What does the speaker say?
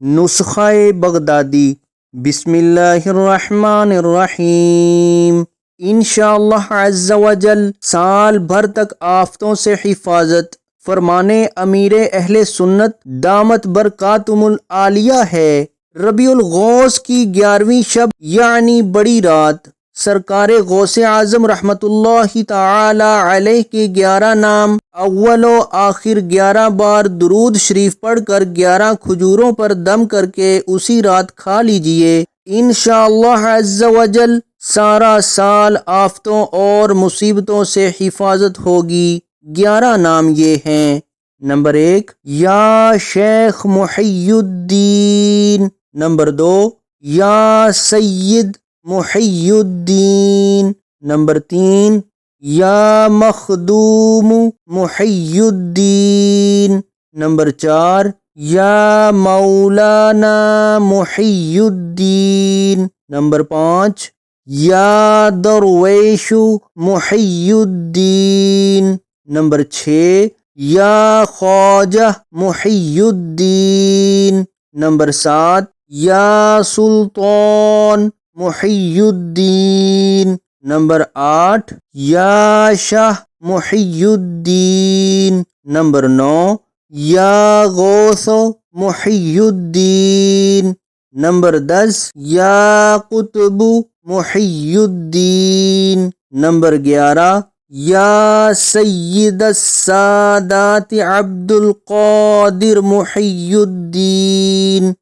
نسخہ بغدادی۔ بسم اللہ الرحمن الرحیم۔ انشاءاللہ عز و جل سال بھر تک آفتوں سے حفاظت فرمانے امیر اہل سنت دامت برکاتہم العالیہ ہے۔ ربیع الغوث کی 11ویں شب یعنی بڑی رات، سرکار غوث اعظم رحمت اللہ تعالی علیہ کے 11 نام اول و آخر 11 بار درود شریف پڑھ کر 11 کھجوروں پر دم کر کے اسی رات کھا لیجئے۔ انشاءاللہ عز و جل سارا سال آفتوں اور مصیبتوں سے حفاظت ہوگی۔ 11 نام یہ ہیں: نمبر 1 یا شیخ محی الدین، نمبر 2 یا سید محی الدین، نمبر 3 یا مخدوم محی الدین، نمبر 4 یا مولانا محی الدین، نمبر 5 یا درویش محی الدین، نمبر 6 یا خواجہ محی الدین، نمبر 7 یا سلطان محی الدین، نمبر 8 یا شاہ محی الدین، نمبر 9 یا غوث محی الدین، نمبر 10 یا قطب محی الدین، نمبر 11 یا سید السادات عبد القادر محی الدین۔